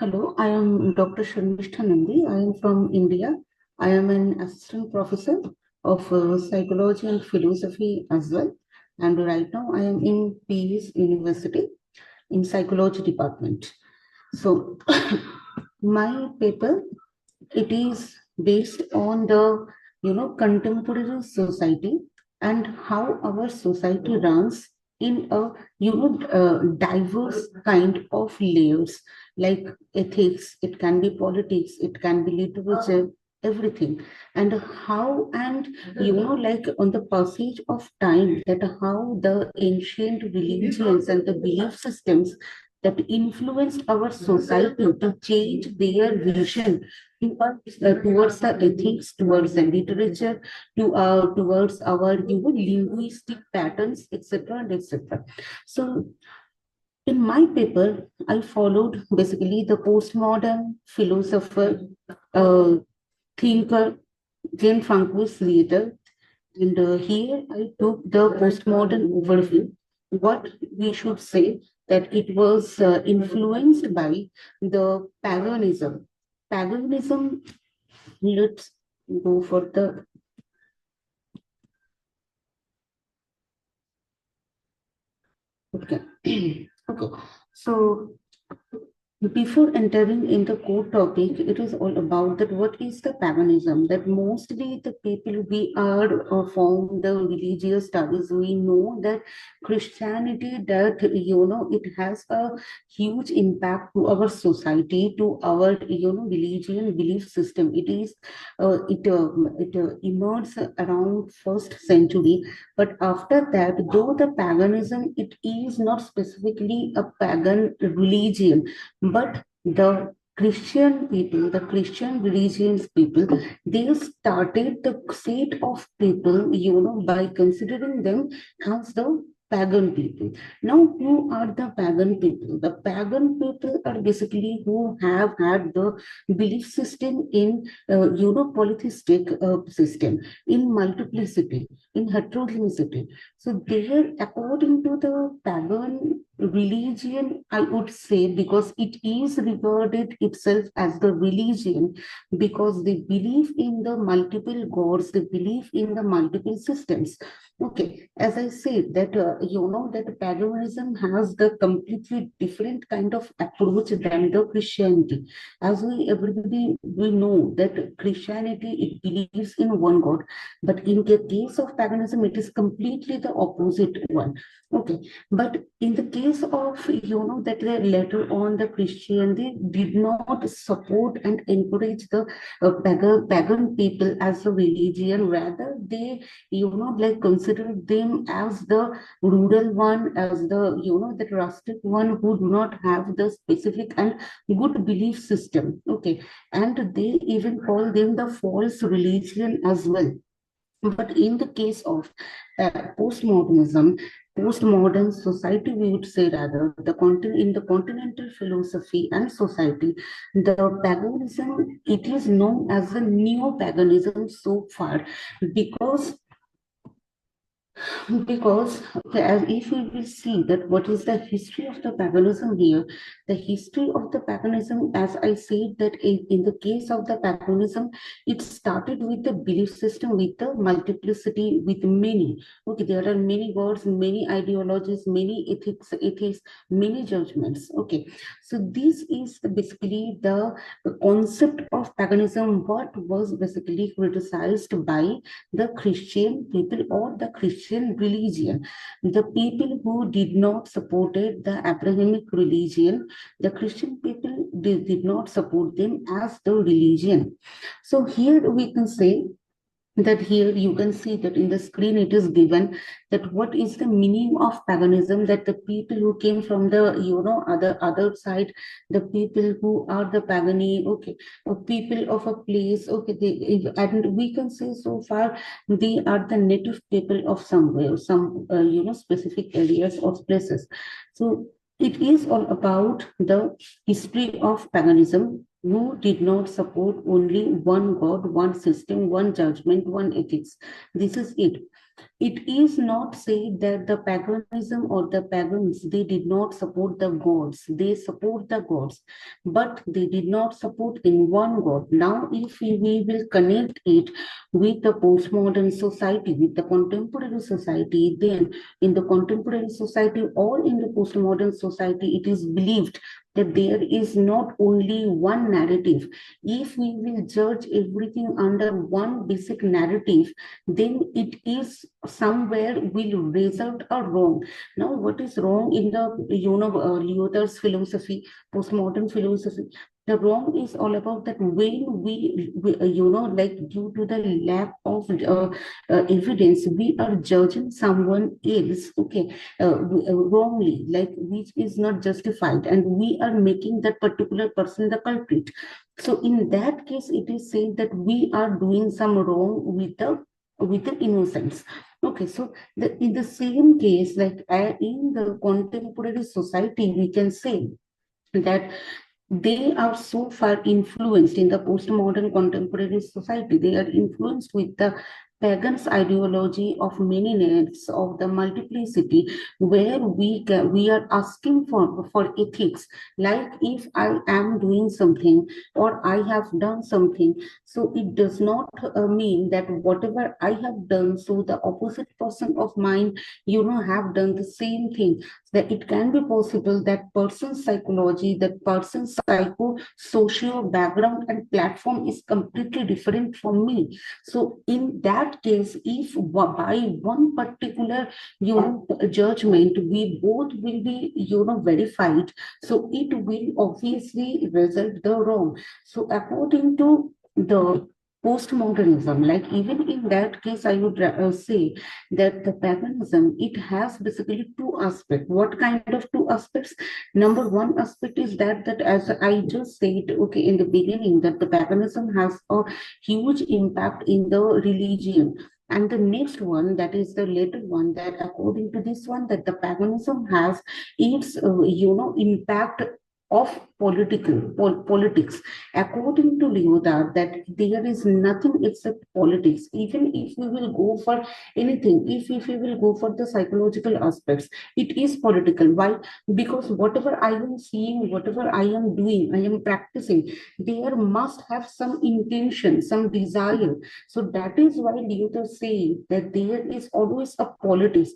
Hello, I am Dr. Sarmistha Nandy. I am from India. I am an assistant professor of psychology and philosophy as well. And right now I am in PES University in psychology department. So my paper, it is based on the contemporary society and how our society runs in a diverse kind of layers, like ethics, it can be politics, it can be literature, everything. And how, and like on the passage of time, that how the ancient religions and the belief systems that influenced our society to change their vision towards the ethics, towards the literature, towards our linguistic patterns, etc. and etc. So in my paper, I followed basically the postmodern philosopher, thinker, Jane Francois later, and here I took the postmodern overview. What we should say that it was influenced by the paganism. Paganism, let's go for the okay. Okay. So before entering in the core topic, it is all about that what is the paganism? That mostly the people we are from the religious studies, we know that Christianity, that it has a huge impact to our society, to our religion belief system. It is it emerged around first century, but after that, though the paganism, it is not specifically a pagan religion, but the Christian people, the Christian religions people, they started the set of people, by considering them as the pagan people. Now, who are the pagan people? The pagan people are basically who have had the belief system in, polytheistic system, in multiplicity, in heterogeneity. So there, according to the pagan religion, I would say, because it is regarded itself as the religion, because they believe in the multiple gods, they believe in the multiple systems. Okay, as I said, that that paganism has the completely different kind of approach than the Christianity. As everybody we know that Christianity, it believes in one God, but in the case of paganism, it is completely the opposite one. Okay, but in the case of, that later on the Christian, they did not support and encourage the pagan people as a religion. Rather, they, like consider them as the rural one, as the, the rustic one who do not have the specific and good belief system. Okay, and they even call them the false religion as well. But in the case of postmodernism, postmodern society, we would say, rather, in the continental philosophy and society, the paganism, it is known as the neo-paganism so far, because as if we will see that what is the history of the paganism here, the history of the paganism, as I said, that in the case of the paganism, it started with the belief system, with the multiplicity, with many. Okay, there are many gods, many ideologies, many ethics, many judgments. Okay, so this is basically the concept of paganism, what was basically criticized by the Christian people or the Christian religion. The people who did not supported the Abrahamic religion, the Christian people did not support them as the religion. So here we can say that here you can see that in the screen it is given that what is the meaning of paganism, that the people who came from the other side, the people who are the pagani, okay, people of a place, okay, and we can say so far they are the native people of somewhere, some specific areas or places. So it is all about the history of paganism. who did not support only one God, one system, one judgment, one ethics. This is it. It is not said that the paganism or the pagans, they did not support the gods. They support the gods, but they did not support in one God. Now, if we will connect it with the postmodern society, with the contemporary society, then in the contemporary society or in the postmodern society, it is believed that there is not only one narrative. If we will judge everything under one basic narrative, then it is somewhere will result a wrong. Now, what is wrong in the Lyotard's philosophy, postmodern philosophy? The wrong is all about that when like due to the lack of evidence, we are judging someone else, okay, wrongly, like which is not justified, and we are making that particular person the culprit. So in that case, it is said that we are doing some wrong with the innocence. Okay, so in the same case, like in the contemporary society, we can say that they are so far influenced in the postmodern contemporary society. They are influenced with the pagan's ideology of many names, of the multiplicity, where we are asking for ethics. Like if I am doing something or I have done something, so it does not mean that whatever I have done, so the opposite person of mine, have done the same thing. That it can be possible that person's psychology, that person's socio background and platform is completely different from me. So in that case, if by one particular judgment, we both will be verified, so it will obviously result the wrong. So according to the postmodernism, like even in that case, I would say that the paganism, it has basically two aspects. What kind of two aspects? Number one aspect is that as I just said, okay, in the beginning, that the paganism has a huge impact in the religion. And the next one, that is the later one, that according to this one, that the paganism has its, impact of politics. According to Lyotard, that there is nothing except politics. Even if we will go for anything, if we will go for the psychological aspects, it is political. Why? Because whatever I am seeing, whatever I am doing, I am practicing, there must have some intention, some desire. So that is why Lyotard say that there is always a politics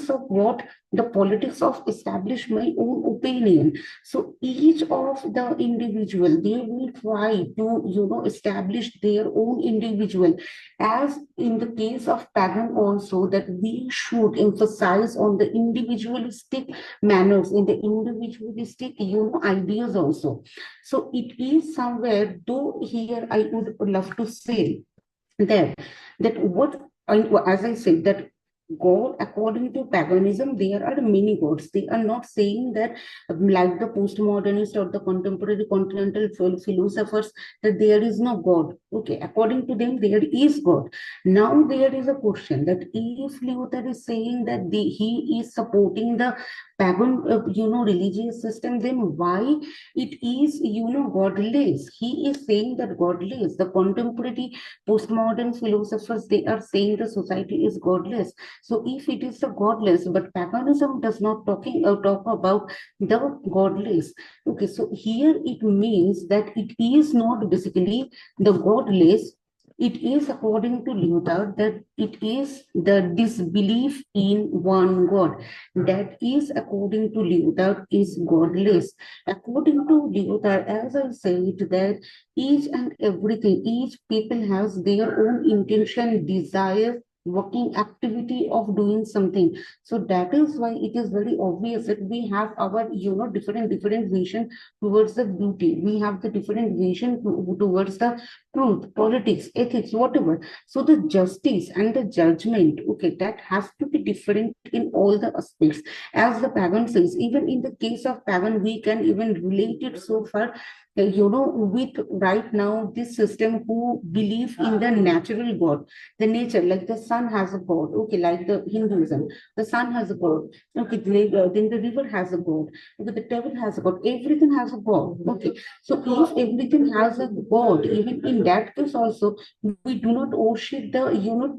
of what? The politics of establish my own opinion. So each of the individual, they will try to establish their own individual. As in the case of pagan also, that we should emphasize on the individualistic manners, in the individualistic ideas also. So it is somewhere, though here I would love to say that what, as I said, that God, according to paganism, there are many gods. They are not saying that, like the postmodernist or the contemporary continental philosophers, that there is no God. Okay, according to them, there is God. Now there is a question that if Luther is saying that he is supporting the pagan, religious system, then why it is, godless? He is saying that godless. The contemporary postmodern philosophers, they are saying the society is godless. So if it is the godless, but paganism does not talk about the godless. Okay, so here it means that it is not basically the godless. It is, according to Luther, that it is the disbelief in one God. That is, according to Luther, is godless. According to Luther, as I said, that each and everything, each people has their own intention, desire, working activity of doing something. So that is why it is very obvious that we have our different vision towards the beauty. We have the different vision towards the truth, politics, ethics, whatever. So the justice and the judgment, okay, that has to be different in all the aspects. As the pagan says, even in the case of pagan, we can even relate it so far with right now this system who believe in the natural God, the nature, like the sun has a God, okay, like the Hinduism, the sun has a God, okay, then the river has a God, okay, the devil has a God, everything has a God, okay. So if everything has a God, even in that case also, we do not worship the,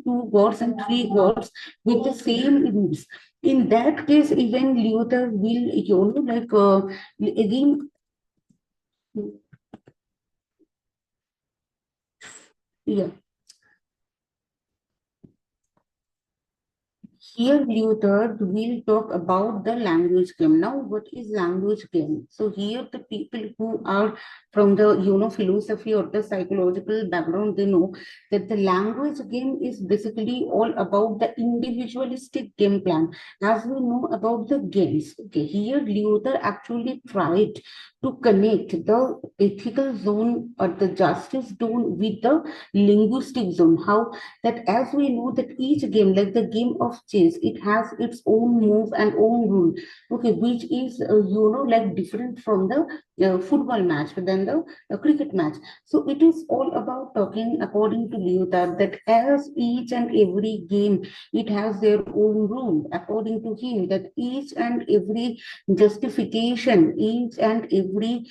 two gods and three gods with the same rules. In that case, even Luther will, again, yeah. Here, Luther will talk about the language game. Now, what is language game? So here, the people who are from the philosophy or the psychological background, they know that the language game is basically all about the individualistic game plan. As we know about the games, okay, here Luther actually tried to connect the ethical zone or the justice zone with the linguistic zone. How that, as we know that each game, like the game of chess, it has its own move and own rule, okay, which is like different from the football match than the cricket match. So it is all about talking according to Luther that as each and every game, it has their own rule. According to him, that each and every justification, each and every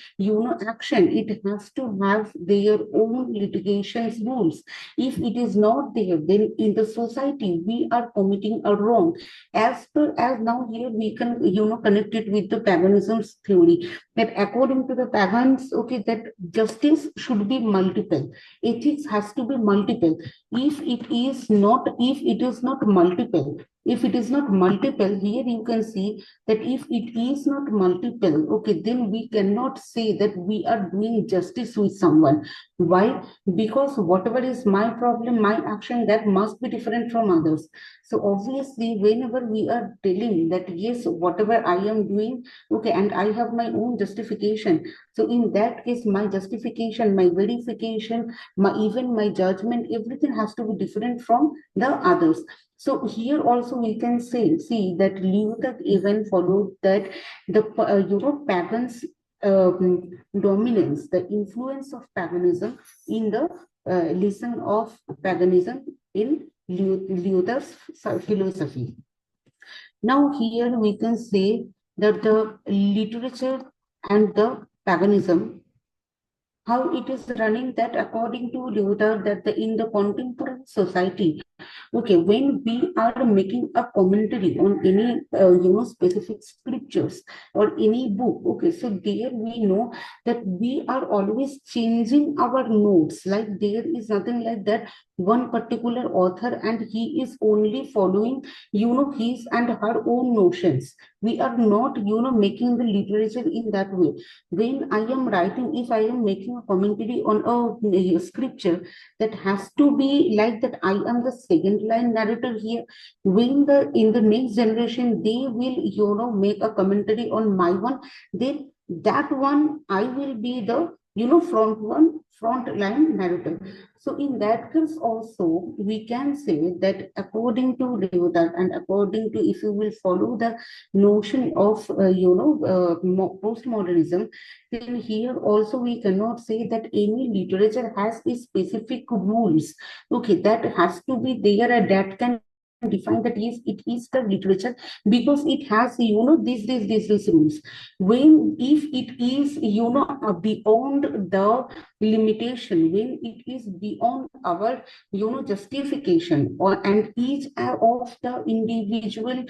action, it has to have their own litigation rules. If it is not there, then in the society we are committing a wrong. As per as now here we can connect it with the paganism's theory, that according to the pagans, okay, that justice should be multiple, ethics has to be multiple. If it is not multiple, if it is not multiple, here you can see that if it is not multiple, okay, then we cannot say that we are doing justice with someone. Why? Because whatever is my problem, my action, that must be different from others. So obviously, whenever we are telling that yes, whatever I am doing, okay, and I have my own justification. So in that case, my justification, my verification, my even my judgment, everything has to be different from the others. So here also we can say, see that Luther even followed that the pagans dominance, the influence of paganism in the lesson of paganism in Luther's philosophy. Now here we can say that the literature and the paganism, how it is running, that according to Luther, that in the contemporary society, okay, when we are making a commentary on any specific scriptures or any book, okay, so there we know that we are always changing our notes. Like there is nothing like that one particular author and he is only following his and her own notions. We are not making the literature in that way. When I am writing, if I am making a commentary on a scripture, that has to be like that I am the second line narrator here. When the in the next generation they will make a commentary on my one, then that one I will be the front line narrator. So in that case also we can say that according to Luther and according to, if you will follow the notion of postmodernism, then here also we cannot say that any literature has a specific rules, okay, that has to be there and that can define that yes, it is the literature because it has these rules. When if it is beyond the limitation, when it is beyond our justification, or and each of the individual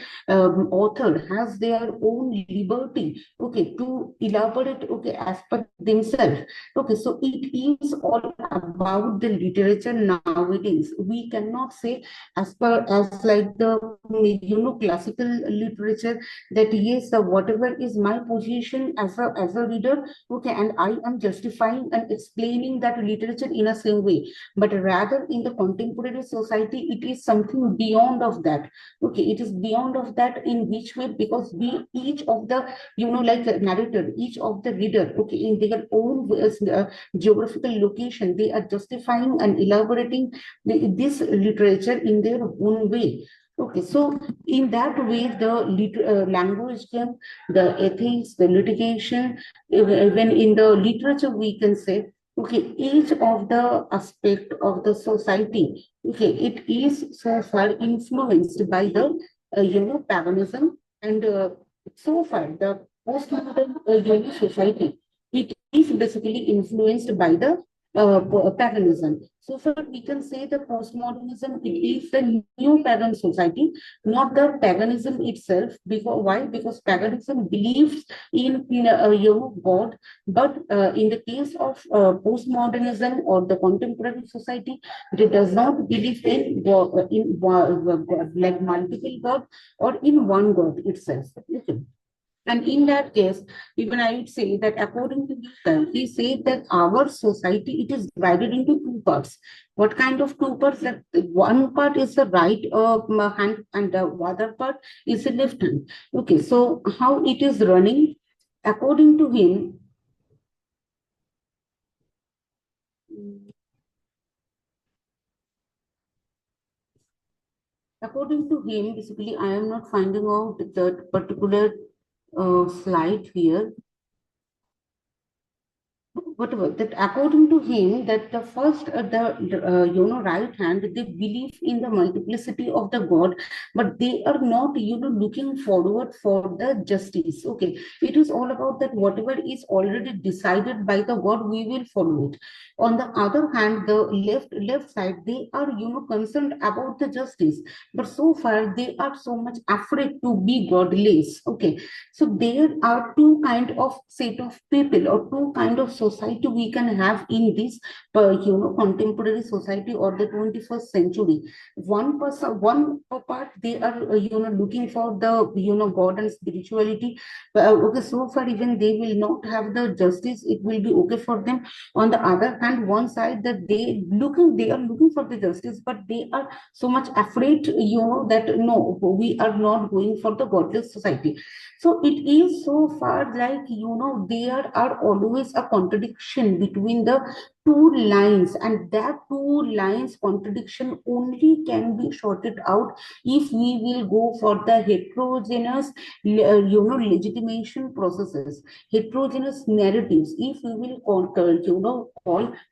author has their own liberty, okay, to elaborate, okay, as per themselves, okay. So it is all about the literature nowadays. We cannot say as per as like the classical literature, that yes, whatever is my position as a reader, okay, and I am justifying and explaining that literature in a same way. But rather in the contemporary society, it is something beyond of that, okay, it is beyond of that. In which way? Because we each of the like narrator, each of the reader, okay, in their own geographical location, they are justifying and elaborating this literature in their own way. Okay, so in that way, the language game, the ethics, the litigation, even in the literature, we can say, okay, each of the aspect of the society, okay, it is so far influenced by the, paganism, and so far the postmodern, society, it is basically influenced by the paganism. So far, we can say the postmodernism, it is the new pagan society, not the paganism itself. Because why? Because paganism believes in God, but in the case of postmodernism or the contemporary society, it does not believe in God, like multiple God or in one God itself. Okay. And in that case, even I would say that according to Gita, he said that our society, it is divided into two parts. What kind of two parts? That one part is the right hand and the other part is the left hand. Okay, so how it is running? According to him, basically, I am not finding out that particular slide here. Whatever that, according to him, that the first right hand, they believe in the multiplicity of the God, but they are not looking forward for the justice. Okay, it is all about that whatever is already decided by the God, we will follow it. On the other hand, the left side, they are concerned about the justice, but so far they are so much afraid to be godless. Okay, so there are two kind of set of people or two kind of society we can have in this, contemporary society or the 21st century. One person, one part, they are looking for the God and spirituality. Okay, so far even they will not have the justice. It will be okay for them. On the other hand, one side that they are looking for the justice, but they are so much afraid, that no, we are not going for the godless society. So it is so far like, there are always a contradiction between the two lines, and that two lines contradiction only can be sorted out if we will go for the heterogeneous, legitimation processes, heterogeneous narratives, if we will call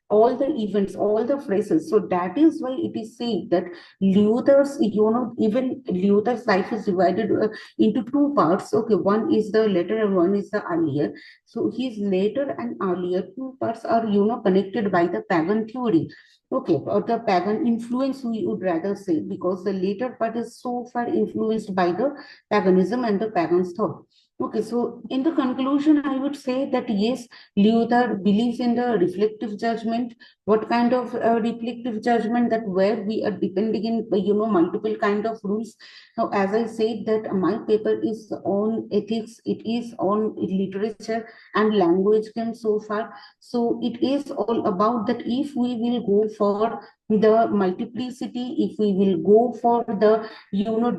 all the events, all the phrases. So that is why it is said that Luther's, even Luther's life is divided into two parts. Okay, one is the later and one is the earlier. So his later and earlier two parts are connected by the pagan theory. Okay, or the pagan influence, we would rather say, because the later part is so far influenced by the paganism and the pagan's thought. Okay, so in the conclusion, I would say that yes, Luther believes in the reflective judgment. What kind of reflective judgment? That where we are depending in multiple kind of rules. Now, as I said, that my paper is on ethics, it is on literature and language game so far. So it is all about that if we will go for the multiplicity, if we will go for the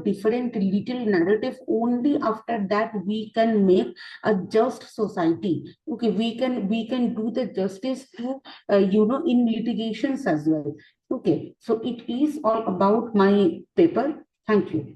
different little narrative, only after that we can make a just society. Okay, we can do the justice to in litigations as well. Okay, so it is all about my paper. Thank you.